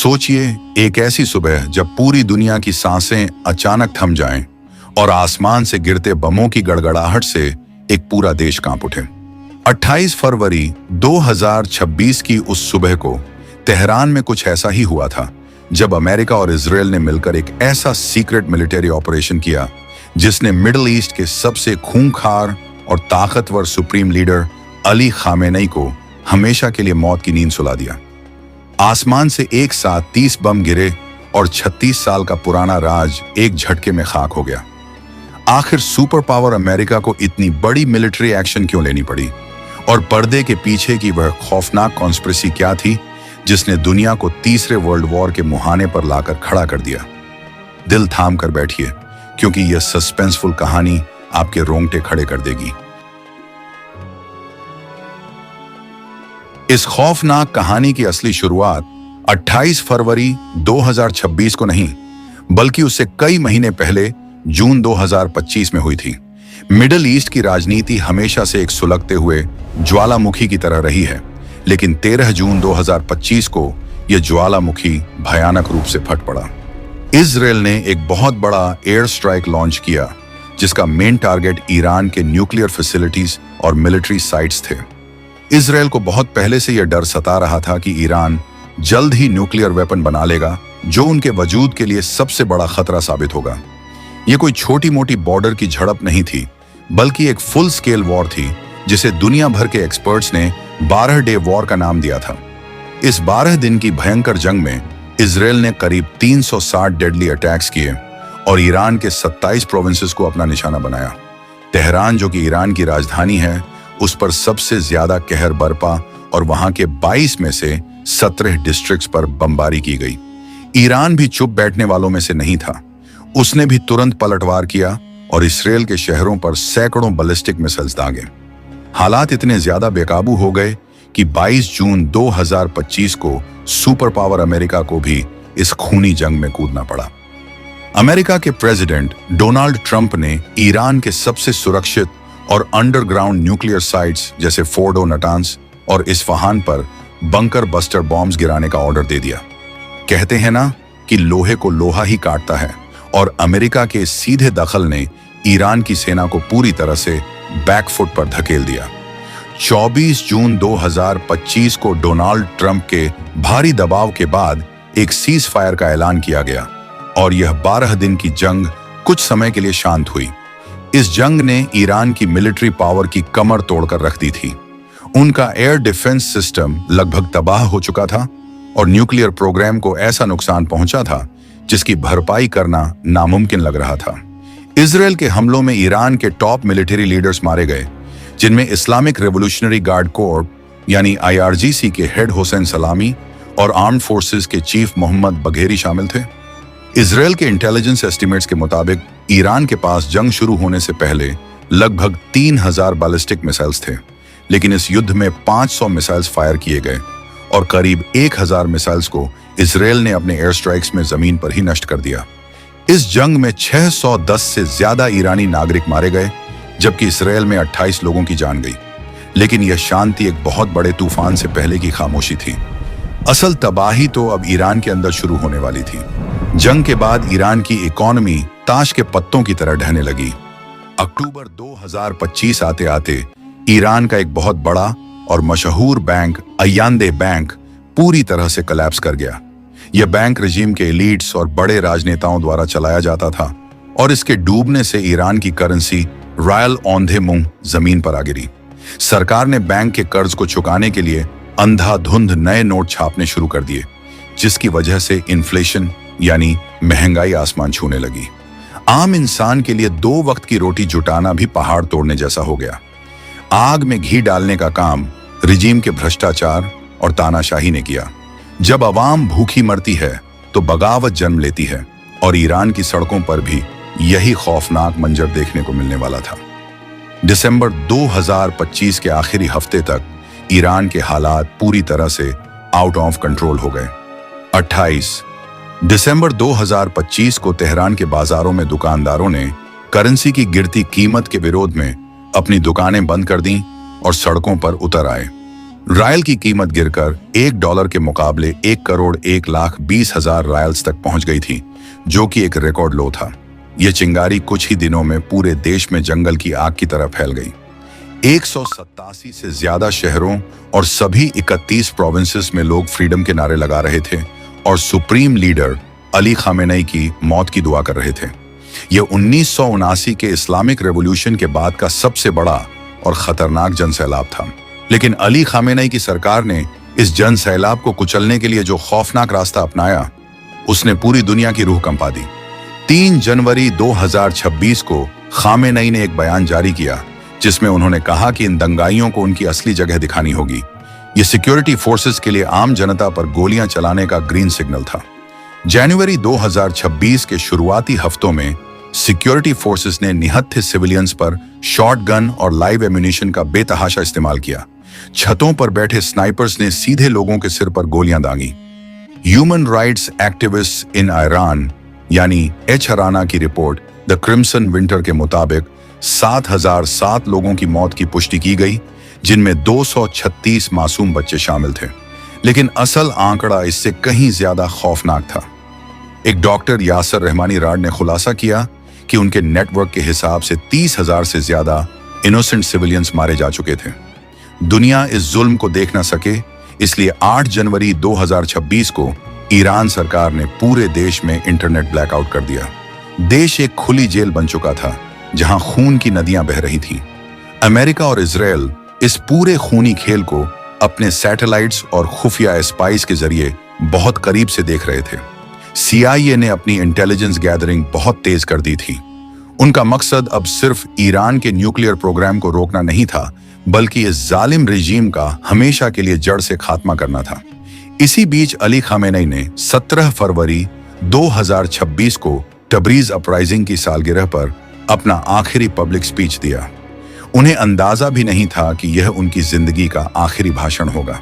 सोचिए, एक ऐसी सुबह जब पूरी दुनिया की सांसें अचानक थम जाएं और आसमान से गिरते बमों की गड़गड़ाहट से एक पूरा देश कांप उठे। 28 फरवरी 2026 की उस सुबह को तेहरान में कुछ ऐसा ही हुआ था, जब अमेरिका और इजराइल ने मिलकर एक ऐसा सीक्रेट मिलिट्री ऑपरेशन किया जिसने मिडिल ईस्ट के सबसे खूंखार और ताकतवर सुप्रीम लीडर अली खामेनेई को हमेशा के लिए मौत की नींद सुला दिया। आसमान से एक साथ 30 बम गिरे और 36 साल का पुराना राज एक झटके में खाक हो गया। आखिर सुपर पावर अमेरिका को इतनी बड़ी मिलिट्री एक्शन क्यों लेनी पड़ी, और पर्दे के पीछे की वह खौफनाक कॉन्स्पिरेसी क्या थी जिसने दुनिया को तीसरे वर्ल्ड वॉर के मुहाने पर लाकर खड़ा कर दिया। दिल थाम कर बैठिए, क्योंकि यह सस्पेंसफुल कहानी आपके रोंगटे खड़े कर देगी। इस खौफनाक कहानी की असली शुरुआत 28 फरवरी 2026 को नहीं, बल्कि उससे कई महीने पहले जून 2025 में हुई थी। मिडिल ईस्ट की राजनीति हमेशा से एक सुलगते हुए ज्वालामुखी की तरह रही है, लेकिन 13 जून 2025 को यह ज्वालामुखी भयानक रूप से फट पड़ा। इजराइल ने एक बहुत बड़ा एयर स्ट्राइक लॉन्च किया, जिसका मेन टारगेट ईरान के न्यूक्लियर फैसिलिटीज और मिलिट्री साइट्स थे। इजराइल को बहुत पहले से यह डर सता रहा था कि ईरान जल्द ही न्यूक्लियर वेपन बना लेगा, जो उनके वजूद के लिए सबसे बड़ा खतरा साबित होगा। यह कोई छोटी मोटी बॉर्डर की झड़प नहीं थी, बल्कि एक फुल स्केल वॉर थी, जिसे दुनिया भर के एक्सपर्ट्स ने 12 डे वॉर का नाम दिया था। इस 12 दिन की भयंकर जंग में इजराइल ने करीब 360 डेडली अटैक्स किए और ईरान के 27 प्रोविंसेस को अपना निशाना बनाया। तेहरान, जो कि ईरान की राजधानी है, उस पर सबसे ज्यादा कहर बरपा और वहां के 22 में से 17 डिस्ट्रिक्ट्स पर बमबारी की गई। ईरान भी चुप बैठने वालों में से नहीं था। उसने भी तुरंत पलटवार किया और इस्राएल के शहरों पर सैकड़ों बैलिस्टिक मिसाइल्स दागे। हालात इतने ज्यादा बेकाबू हो गए कि 22 जून 2025 को सुपर पावर अमेरिका को भी इस खूनी जंग में कूदना पड़ा। अमेरिका के प्रेसिडेंट डोनाल्ड ट्रंप ने ईरान के सबसे सुरक्षित और अंडरग्राउंड न्यूक्लियर साइट्स जैसे फोर्डो नटांस और इस्फहान पर बंकर बस्टर बॉम्ब्स गिराने का ऑर्डर दे दिया। कहते हैं ना कि लोहे को लोहा ही काटता है, और अमेरिका के सीधे दखल ने ईरान की सेना को पूरी तरह से बैकफुट पर धकेल दिया। 24 जून 2025 को डोनाल्ड ट्रंप के भारी दबाव के बाद एक सीज फायर का ऐलान किया गया और यह 12 दिन की जंग कुछ समय के लिए शांत हुई। इस जंग ने ईरान की मिलिट्री पावर की कमर तोड़कर रख दी थी। उनका एयर डिफेंस सिस्टम लगभग तबाह हो चुका था और न्यूक्लियर प्रोग्राम को ऐसा नुकसान पहुंचा था जिसकी भरपाई करना नामुमकिन लग रहा था। इजराइल के हमलों में ईरान के टॉप मिलिट्री लीडर्स मारे गए, जिनमें इस्लामिक रेवोल्यूशनरी गार्ड कोर यानी IRGC के हेड हुसैन सलामी और आर्म्ड फोर्सेस के चीफ मोहम्मद बघेरी शामिल थे। इजराइल के इंटेलिजेंस एस्टिमेट्स के मुताबिक ईरान के पास जंग शुरू होने से पहले लगभग 3000 बैलिस्टिक मिसाइल्स थे, लेकिन इस युद्ध में 500 मिसाइल्स फायर किए गए और करीब 1000 मिसाइल्स को इजराइल ने अपने एयर स्ट्राइक्स में जमीन पर ही नष्ट कर दिया। इस जंग में 610 से ज्यादा ईरानी नागरिक मारे गए, जबकि इजराइल में 28 लोगों की जान गई। लेकिन यह शांति एक बहुत बड़े तूफान से पहले की खामोशी थी। असल तबाही तो अब ईरान के अंदर शुरू होने वाली थी। जंग के बाद ईरान की इकोनॉमी ताश के पत्तों की तरह ढहने लगी। अक्टूबर 2025 आते आते ईरान का एक बहुत बड़ा और मशहूर बैंक अयानदे बैंक पूरी तरह से कोलैप्स कर गया। यह बैंक रजीम के एलीट्स और बड़े राजनेताओं द्वारा चलाया जाता था और इसके डूबने से ईरान की करेंसी रायल औंधे मुंह जमीन पर आ गिरी। सरकार ने बैंक के कर्ज को चुकाने के लिए अंधाधुंध नए नोट छापने शुरू कर दिए, जिसकी वजह से इन्फ्लेशन यानी महंगाई आसमान छूने लगी। आम इंसान के लिए 2 वक्त की रोटी जुटाना भी पहाड़ तोड़ने जैसा हो गया। आग में घी डालने का काम रिजीम के भ्रष्टाचार और तानाशाही ने किया। जब अवाम भूखी मरती है तो बगावत जन्म लेती है, और ईरान की सड़कों पर भी यही खौफनाक मंजर देखने को मिलने वाला था। दिसंबर 2025 के आखिरी हफ्ते तक ईरान के हालात पूरी तरह से आउट ऑफ कंट्रोल हो गए। 28 दिसंबर 2025 को तेहरान के बाजारों में दुकानदारों ने करेंसी की गिरती कीमत के विरोध में अपनी दुकानें बंद कर दी और सड़कों पर उतर आए। रायल की कीमत गिरकर $1 के मुकाबले 1,01,20,000 रायल्स तक पहुंच गई थी, जो कि एक रिकॉर्ड लो था। यह चिंगारी कुछ ही दिनों में पूरे देश में जंगल की आग की तरह फैल गई। 187 से ज्यादा शहरों और सभी 31 प्रोविंसेस में लोग फ्रीडम के नारे लगा रहे थे और सुप्रीम लीडर अली खामेनेई की मौत की दुआ कर रहे थे। यह 1979 के इस्लामिक रेवोल्यूशन के बाद का सबसे बड़ा और खतरनाक जनसैलाब था। लेकिन अली खामेनेई की सरकार ने इस जनसैलाब को कुचलने के लिए जो खौफनाक रास्ता अपनाया, उसने पूरी दुनिया की रूह कंपा दी। 3 जनवरी 2026 को खामेनेई ने एक बयान जारी किया जिसमें उन्होंने कहा कि इन दंगाइयों को उनकी असली जगह दिखानी होगी। यह सिक्योरिटी फोर्सेस के लिए आम जनता पर गोलियां चलाने का ग्रीन सिग्नल था। जनवरी 2026 के शुरुआती हफ्तों में सिक्योरिटी फोर्सेस ने निहत्थे सिविलियंस पर शॉटगन और लाइव एम्यूनिशन का बेतहाशा इस्तेमाल किया। छतों पर बैठे स्नाइपर्स ने सीधे लोगों के सिर पर गोलियां दागी। Human rights activist in Iran यानी एचराना की रिपोर्ट द क्रिम्सन विंटर के मुताबिक 7,007 लोगों की मौत की पुष्टि की गई, जिनमें 236 मासूम बच्चे शामिल थे। लेकिन असल आंकड़ा इससे कहीं ज्यादा खौफनाक था। एक डॉक्टर यासर रहमानी राड ने खुलासा किया कि उनके नेटवर्क के हिसाब से 30,000 से ज्यादा इनोसेंट सिविलियंस मारे जा चुके थे। दुनिया इस जुल्म को देख न सके, इसलिए 8 जनवरी 2026 को ईरान सरकार ने पूरे देश में इंटरनेट ब्लैकआउट कर दिया। देश एक खुली जेल बन चुका था जहां खून की नदियां बह रही थीं। अमेरिका और इजराइल इस पूरे खूनी खेल को अपने सैटेलाइट्स और खुफिया स्पाइस के जरिए बहुत करीब से देख रहे थे। CIA ने अपनी इंटेलिजेंस गैदरिंग बहुत तेज कर दी थी। उनका मकसद अब सिर्फ ईरान के न्यूक्लियर प्रोग्राम को रोकना नहीं था, बल्कि इस जालिम रिजीम का हमेशा के लिए जड़ से खात्मा करना था। इसी बीच अली खामेनेई ने 17 फरवरी 2026 को तबरीज अपराइजिंग की सालगिरह पर अपना आखिरी पब्लिक स्पीच दिया। उन्हें अंदाजा भी नहीं था कि यह उनकी जिंदगी का आखिरी भाषण होगा।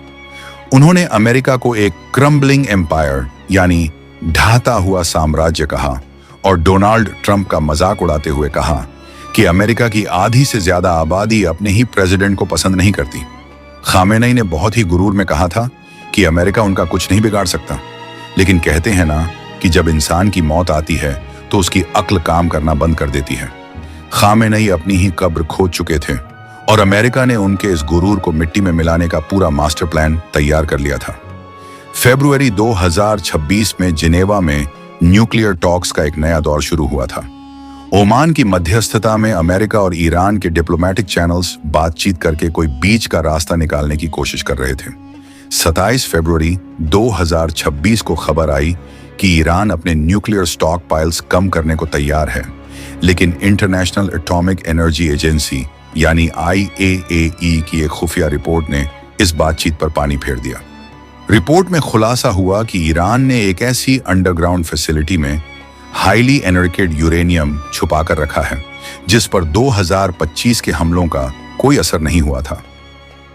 उन्होंने अमेरिका को एक क्रम्बलिंग एम्पायर यानी ढहता हुआ साम्राज्य कहा और डोनाल्ड ट्रंप का मजाक उड़ाते हुए कहा कि अमेरिका की आधी से ज्यादा आबादी अपने ही प्रेसिडेंट को पसंद नहीं करती। खामेनेई ने बहुत ही गुरूर में कहा था कि अमेरिका उनका कुछ नहीं बिगाड़ सकता, लेकिन कहते हैं ना कि जब इंसान की मौत आती है तो उसकी अक्ल काम करना बंद कर देती है। खामेनेई अपनी ही कब्र खोद चुके थे और अमेरिका ने उनके इस गुरूर को मिट्टी में मिलाने का पूरा मास्टर प्लान तैयार कर लिया था। फरवरी 2026 में जिनेवा में न्यूक्लियर टॉक्स का एक नया दौर शुरू हुआ था। ओमान की मध्यस्थता में अमेरिका और ईरान के डिप्लोमेटिक चैनल्स बातचीत करके कोई बीच का रास्ता निकालने की कोशिश कर रहे थे। 27 फरवरी 2026 को खबर आई कि ईरान अपने न्यूक्लियर स्टॉक पाइल्स कम करने को तैयार है, लेकिन इंटरनेशनल एटॉमिक एनर्जी एजेंसी यानी IAEA की एक खुफिया रिपोर्ट ने इस बातचीत पर पानी फेर दिया। रिपोर्ट में खुलासा हुआ कि ईरान ने एक ऐसी अंडरग्राउंड फैसिलिटी में हाईली एनरिकेड यूरेनियम छुपा कर रखा है जिस पर 2025 के हमलों का कोई असर नहीं हुआ था।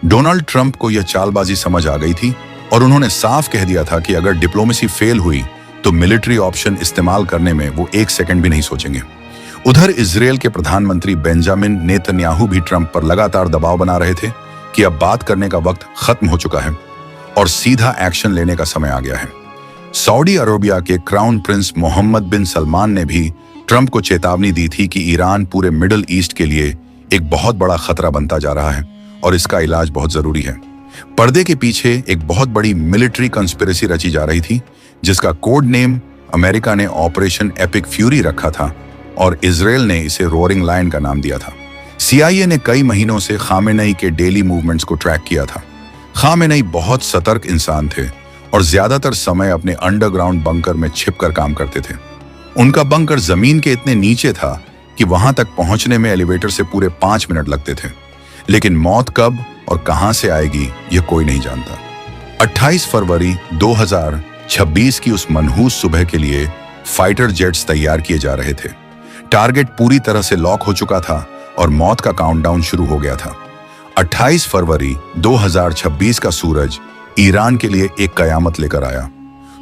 डोनाल्ड ट्रंप को यह चालबाजी समझ आ गई थी और उन्होंने साफ कह दिया था कि अगर डिप्लोमेसी फेल हुई तो मिलिट्री ऑप्शन इस्तेमाल करने में वो 1 सेकंड भी नहीं सोचेंगे। उधर इजराइल के प्रधानमंत्री बेंजामिन नेतन्याहू भी ट्रंप पर लगातार दबाव बना रहे थे कि अब बात करने का वक्त खत्म हो चुका है और सीधा एक्शन लेने का समय आ गया है। सऊदी अरेबिया के क्राउन प्रिंस मोहम्मद बिन सलमान ने भी ट्रंप को चेतावनी दी थी कि ईरान पूरे मिडिल ईस्ट के लिए एक बहुत बड़ा खतरा बनता जा रहा है और इसका इलाज बहुत जरूरी है। पर्दे के पीछे एक बहुत बड़ी मिलिट्री कंस्पिरेसी रची जा रही थी जिसका कोड नेम अमेरिका ने ऑपरेशन एपिक फ्यूरी रखा था और इजराइल ने इसे रोरिंग लायन का नाम दिया था। CIA ने कई महीनों से खामेनेई के डेली मूवमेंट्स को ट्रैक किया था। खामेनेई बहुत सतर्क इंसान थे और ज्यादातर समय अपने अंडरग्राउंड बंकर में छिपकर काम करते थे। उनका बंकर जमीन के इतने नीचे था कि वहां तक पहुंचने में एलिवेटर से पूरे 5 मिनट लगते थे। लेकिन मौत कब और कहां से आएगी यह कोई नहीं जानता। 28 फरवरी 2026 की उस मनहूस सुबह के लिए फाइटर जेट्स तैयार किए जा रहे थे। टारगेट पूरी तरह से लॉक हो चुका था और मौत का काउंटडाउन शुरू हो गया था। 28 फरवरी 2026 का सूरज ईरान के लिए एक कयामत लेकर आया।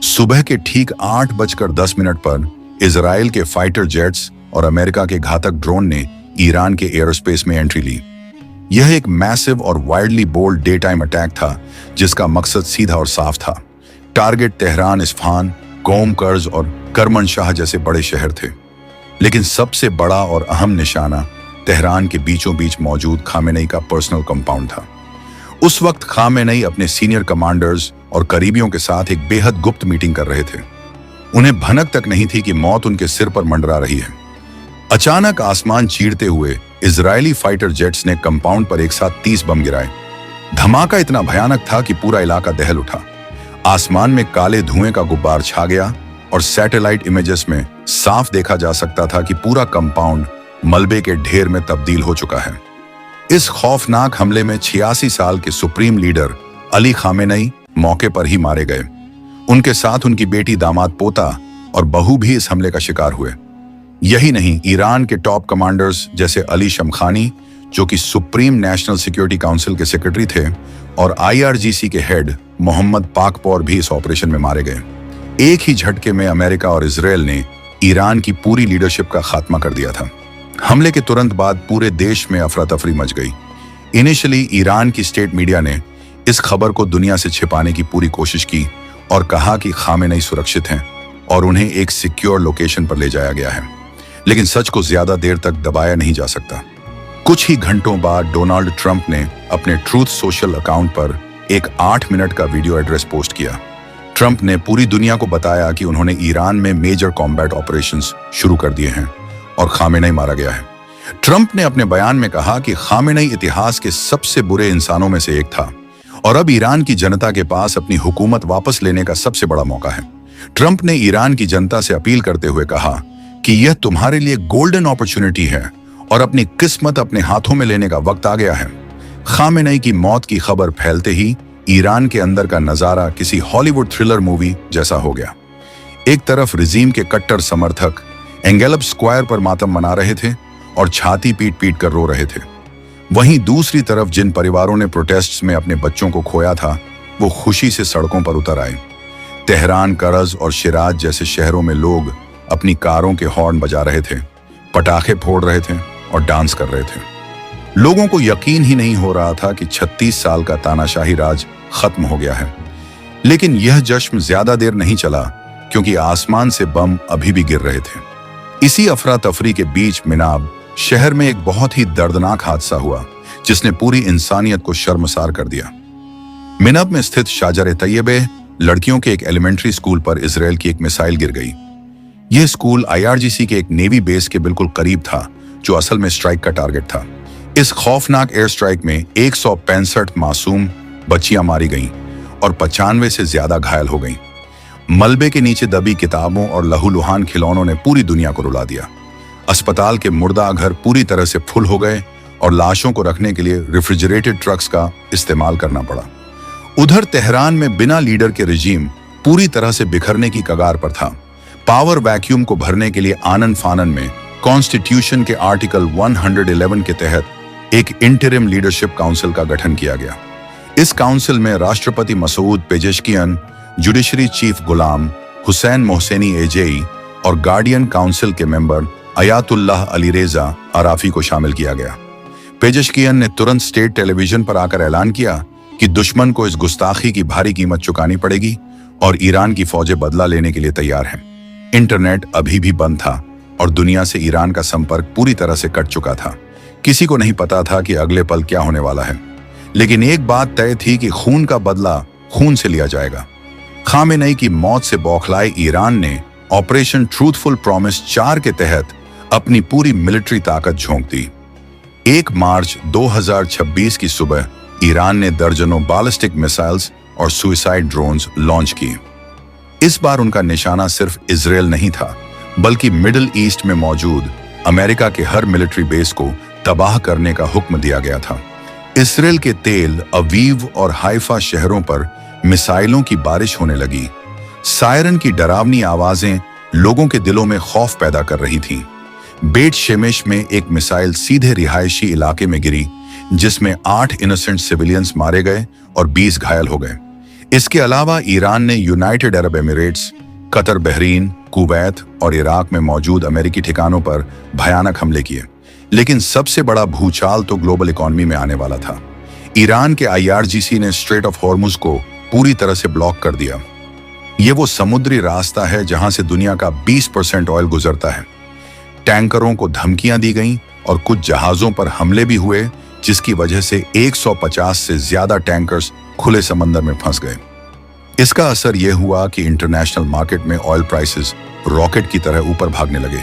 सुबह के ठीक 8:10 पर इजराइल के फाइटर जेट्स और अमेरिका के घातक ड्रोन ने ईरान के एयरस्पेस में एंट्री ली। यह एक मैसिव और widely bold daytime attack था जिसका मकसद सीधा और साफ था। टारगेट तेहरान, इस्फहान, कोम, कर्ज और करमनशाह जैसे बड़े शहर थे, लेकिन सबसे बड़ा और अहम निशाना तेहरान के बीचों बीच मौजूद खामेनेई का पर्सनल कंपाउंड था। उस वक्त खामेनेई अपने सीनियर कमांडर्स और करीबियों के साथ एक बेहद गुप्त मीटिंग कर रहे थे। उन्हें भनक तक नहीं थी कि मौत उनके सिर पर मंडरा रही है। अचानक आसमान चीरते हुए इजरायली फाइटर जेट्स ने कंपाउंड पर एक साथ 30 बम गिराए। धमाका इतना भयानक था कि पूरा इलाका दहल उठा। आसमान में काले धुएं का गुब्बार छा गया और सैटेलाइट इमेजेस में साफ देखा जा सकता था कि पूरा कंपाउंड मलबे के ढेर में तब्दील हो चुका है। इस खौफनाक हमले में 86 साल के सुप्रीम लीडर अली खामेनेई मौके पर ही मारे गए। उनके साथ उनकी बेटी, दामाद, पोता और बहू भी इस हमले का शिकार हुए। यही नहीं, ईरान के टॉप कमांडर्स जैसे अली शमखानी, जो कि सुप्रीम नेशनल सिक्योरिटी काउंसिल के सेक्रेटरी थे, और IRGC के हेड मोहम्मद पाकपोर भी इस ऑपरेशन में मारे गए। एक ही झटके में अमेरिका और इजरायल ने ईरान की पूरी लीडरशिप का खात्मा कर दिया था। हमले के तुरंत बाद पूरे देश में अफरा तफरी मच गई। इनिशियली ईरान की स्टेट मीडिया ने इस खबर को दुनिया से छिपाने की पूरी कोशिश की और कहा कि खामेनेई सुरक्षित हैं और उन्हें एक सिक्योर लोकेशन पर ले जाया गया है, लेकिन सच को ज्यादा देर तक दबाया नहीं जा सकता। कुछ ही घंटों बाद डोनाल्ड ट्रंप ने अपने ट्रूथ सोशल अकाउंट पर एक 8 मिनट का वीडियो एड्रेस पोस्ट किया। ट्रंप ने पूरी दुनिया को बताया कि उन्होंने ईरान में मेजर कॉम्बैट ऑपरेशंस शुरू कर दिए हैं और खामेनेई मारा गया है। ट्रंप ने अपने बयान में कहा कि खामेनेई इतिहास के सबसे बुरे इंसानों में से एक था और अब ईरान की जनता के पास अपनी हुकूमत वापस लेने का सबसे बड़ा मौका है। ट्रंप ने ईरान की जनता से अपील करते हुए कहा कि यह तुम्हारे लिए गोल्डन अपॉर्चुनिटी है और अपनी किस्मत अपने हाथों में लेने का वक्त आ गया है। खामेनेई की मौत की खबर फैलते ही ईरान के अंदर का नजारा किसी हॉलीवुड थ्रिलर मूवी जैसा हो गया। एक तरफ रिजीम के कट्टर समर्थक एंगेलब स्क्वायर पर मातम मना रहे थे और छाती पीट पीट कर रो रहे थे। वहीं दूसरी तरफ जिन परिवारों ने प्रोटेस्ट्स में अपने बच्चों को खोया था, वो खुशी से सड़कों पर उतर आए। तेहरान, करज और शिराज जैसे शहरों में लोग अपनी कारों के हॉर्न बजा रहे थे, पटाखे फोड़ रहे थे और डांस कर रहे थे। लोगों को यकीन ही नहीं हो रहा था कि 36 साल का तानाशाही राज खत्म हो गया है। लेकिन यह जश्न ज्यादा देर नहीं चला, क्योंकि आसमान से बम अभी भी गिर रहे थे। इसी अफरा तफरी के बीच मिनाब शहर में एक बहुत ही दर्दनाक हादसा हुआ, जिसने पूरी इंसानियत को शर्मसार कर दिया। मिनाब में स्थित शाजर-ए-तैयबे लड़कियों के एक एलिमेंट्री स्कूल पर इजरायल की एक मिसाइल गिर गई। यह स्कूल IRGC के एक नेवी बेस के बिल्कुल करीब था, जो असल में स्ट्राइक का टारगेट था। इस खौफनाक एयर स्ट्राइक में 165 मासूम बच्चियां मारी गईं और 95 से ज्यादा घायल हो गईं। मलबे के नीचे दबी किताबों और लहूलुहान खिलौनों ने पूरी दुनिया को रुला दिया। अस्पताल के मुर्दा घर पूरी तरह से फुल हो गए और लाशों को रखने के लिए रेफ्रिजरेटेड ट्रक्स का इस्तेमाल करना पड़ा। उधर तेहरान में बिना लीडर के रिजीम पूरी तरह से बिखरने की कगार पर था। पावर वैक्यूम को भरने के लिए आनन फानन में कॉन्स्टिट्यूशन के आर्टिकल 111 के तहत एक इंटरिम लीडरशिप काउंसिल का गठन किया गया। इस काउंसिल में राष्ट्रपति Masoud Pezeshkian, judiciary chief Ghulam Hossein Mohseni Ejei और गार्डियन काउंसिल के मेंबर अयातुल्लाह अली रेजा अराफी को शामिल किया गया। पेजेशकियन ने तुरंत स्टेट टेलीविजन पर आकर ऐलान किया कि दुश्मन को इस गुस्ताखी की भारी कीमत चुकानी पड़ेगी और ईरान की फौजें बदला लेने के लिए तैयार हैं। इंटरनेट अभी भी बंद था और दुनिया से ईरान का संपर्क पूरी तरह से कट चुका था। किसी को नहीं पता था कि अगले पल क्या होने वाला है, लेकिन एक बात तय थी कि खून का बदला खून से लिया जाएगा। खामेनेई की मौत से बौखलाए ईरान ने ऑपरेशन ट्रूथफुल प्रॉमिस 4 के तहत अपनी पूरी मिलिट्री ताकत झोंक दी। 1 मार्च 2026 की सुबह ईरान ने दर्जनों बैलिस्टिक मिसाइल्स और सुइसाइड ड्रोन्स लॉन्च किए। इस बार उनका निशाना सिर्फ इजरायल नहीं था, बल्कि मिडिल ईस्ट में मौजूद अमेरिका के हर मिलिट्री बेस को तबाह करने का हुक्म दिया गया था। इजरायल के तेल अवीव और हाइफा शहरों पर मिसाइलों की बारिश होने लगी। सायरन की डरावनी आवाजें लोगों के दिलों में खौफ पैदा कर रही थीं। बेट शेमेश में एक मिसाइल सीधे रिहायशी इलाके में गिरी, जिसमें 8 इनोसेंट सिविलियंस मारे गए और 20 घायल हो गए। इसके अलावा ईरान ने United Arab Emirates, Qatar, Bahrain, Kuwait और इराक में मौजूद अमेरिकी ठिकानों पर भयानक हमले किए। लेकिन सबसे बड़ा भूचाल तो ग्लोबल इकोनॉमी में आने वाला था। ईरान के IRGC ने स्ट्रेट ऑफ हॉर्मुज को पूरी तरह से ब्लॉक कर दिया। ये वो समुद्री रास्ता है जहां से दुनिया का 20% ऑयल गुजरता है। टैंकरों को धमकियां दी गईं और कुछ जहाजों पर हमले भी हुए, जिसकी वजह से 150 से ज्यादा टैंकर्स खुले समंदर में फंस गए। इसका असर यह हुआ कि इंटरनेशनल मार्केट में ऑयल प्राइसेस रॉकेट की तरह ऊपर भागने लगे।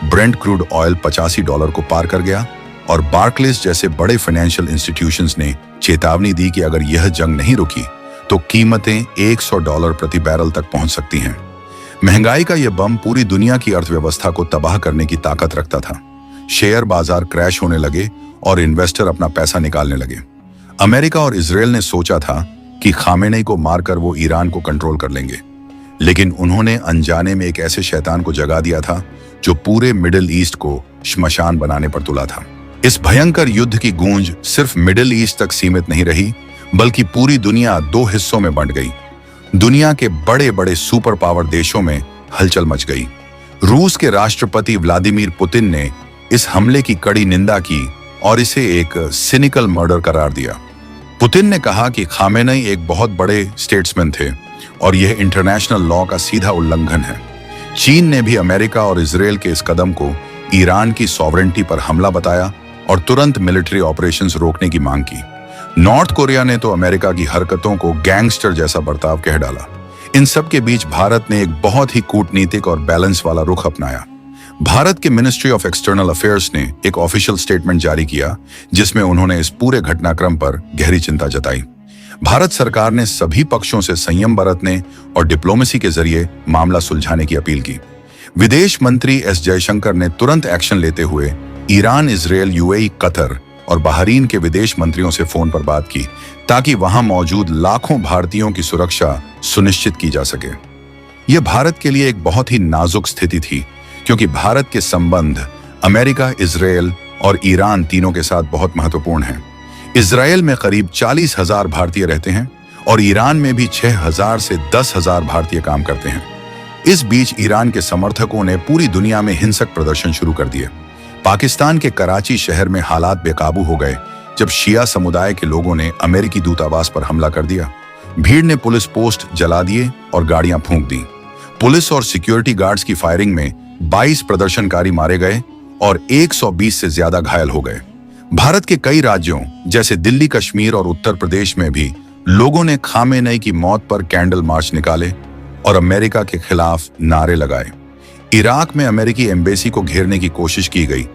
ब्रेंट क्रूड ऑयल $85 को पार कर गया और बार्कलेस जैसे बड़े फाइनेंशियल इंस्टीट्यूशंस ने चेतावनी दी कि अगर यह जंग नहीं रुकी तो कीमतें $100 प्रति बैरल तक पहुंच सकती हैं। महंगाई का यह बम पूरी दुनिया की अर्थव्यवस्था को तबाह करने की ताकत रखता था। शेयर बाजार क्रैश होने लगे और इन्वेस्टर अपना पैसा निकालने लगे। अमेरिका और इजराइल ने सोचा था कि खामेनेई को मारकर वो ईरान को कंट्रोल कर लेंगे, लेकिन उन्होंने अनजाने में एक ऐसे शैतान को जगा दिया था जो पूरे मिडिल ईस्ट को श्मशान बनाने पर तुला था। इस भयंकर युद्ध की गूंज सिर्फ मिडिल ईस्ट तक सीमित नहीं रही, बल्कि पूरी दुनिया 2 हिस्सों में बंट गई। दुनिया के बड़े बड़े सुपर पावर देशों में हलचल मच गई। रूस के राष्ट्रपति व्लादिमीर पुतिन ने इस हमले की कड़ी निंदा की और इसे एक सिनिकल मर्डर करार दिया। पुतिन ने कहा कि खामेनेई एक बहुत बड़े स्टेट्समैन थे और यह इंटरनेशनल लॉ का सीधा उल्लंघन है। चीन ने भी अमेरिका और इजराइल के इस कदम को ईरान की सॉवरेंटी पर हमला बताया और तुरंत मिलिट्री ऑपरेशंस रोकने की मांग की। नॉर्थ कोरिया ने तो अमेरिका की हरकतों को गैंगस्टर जैसा बर्ताव कह डाला। इन सब के बीच भारत ने एक बहुत ही कूटनीतिक और बैलेंस वाला रुख अपनाया। भारत के मिनिस्ट्री ऑफ एक्सटर्नल अफेयर्स ने एक ऑफिशियल स्टेटमेंट जारी किया, जिसमें उन्होंने इस पूरे घटनाक्रम पर गहरी चिंता जताई। भारत सरकार ने सभी पक्षों से संयम बरतने और डिप्लोमेसी के जरिए मामला सुलझाने की अपील की। विदेश मंत्री एस जयशंकर ने तुरंत एक्शन लेते हुए ईरान, इजराइल, UAE, कतर और बहरीन के विदेश मंत्रियों से फोन पर बात की, ताकि वहां मौजूद लाखों भारतीयों की सुरक्षा सुनिश्चित की जा सके। यह भारत के लिए एक बहुत ही नाजुक स्थिति थी, क्योंकि भारत के संबंध अमेरिका, इजराइल और ईरान तीनों के साथ बहुत महत्वपूर्ण हैं। इजराइल में करीब 40,000 भारतीय रहते हैं और ईरान में भी 6,000 से 10,000 भारतीय काम करते हैं। इस बीच ईरान के समर्थकों ने पूरी दुनिया में हिंसक प्रदर्शन शुरू कर दिए। पाकिस्तान के कराची शहर में हालात बेकाबू हो गए जब शिया समुदाय के लोगों ने अमेरिकी दूतावास पर हमला कर दिया। भीड़ ने पुलिस पोस्ट जला दिए और गाड़ियां फूंक दी। पुलिस और सिक्योरिटी गार्ड्स की फायरिंग में 22 प्रदर्शनकारी मारे गए और 120 से ज्यादा घायल हो गए। भारत के कई राज्यों जैसे दिल्ली, कश्मीर और उत्तर प्रदेश में भी लोगों ने खामेनेई की मौत पर कैंडल मार्च निकाले और अमेरिका के खिलाफ नारे लगाए। इराक में अमेरिकी एम्बेसी को घेरने की कोशिश की गई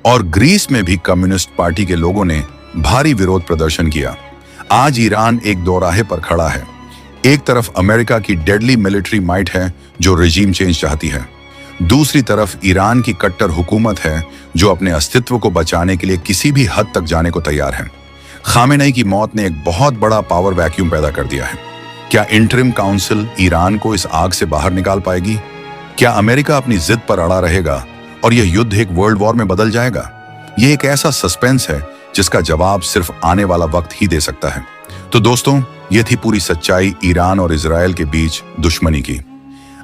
और ग्रीस में भी कम्युनिस्ट पार्टी के लोगों ने भारी विरोध प्रदर्शन किया। आज ईरान एक दोराहे पर खड़ा है। एक तरफ अमेरिका की डेडली मिलिट्री माइट है जो रिजीम चेंज चाहती है, दूसरी तरफ ईरान की कट्टर हुकूमत है जो अपने अस्तित्व को बचाने के लिए किसी भी हद तक जाने को तैयार है। खामेनेई की मौत ने एक बहुत बड़ा पावर वैक्यूम पैदा कर दिया है। क्या इंटरिम काउंसिल ईरान को इस आग से बाहर निकाल पाएगी? क्या अमेरिका अपनी जिद पर अड़ा रहेगा और यह युद्ध एक वर्ल्ड वॉर में बदल जाएगा? यह एक ऐसा सस्पेंस है जिसका जवाब सिर्फ आने वाला वक्त ही दे सकता है। तो दोस्तों, यह थी पूरी सच्चाई ईरान और इजराइल के बीच दुश्मनी की।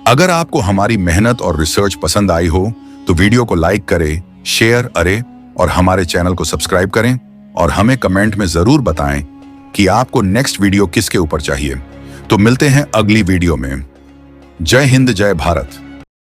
अगर आपको हमारी मेहनत और रिसर्च पसंद आई हो तो वीडियो को लाइक करें, शेयर करें और हमारे चैनल को सब्सक्राइब करें और हमें कमेंट में जरूर बताएं कि आपको नेक्स्ट वीडियो किसके ऊपर चाहिए। तो मिलते हैं अगली वीडियो में। जय हिंद, जय भारत।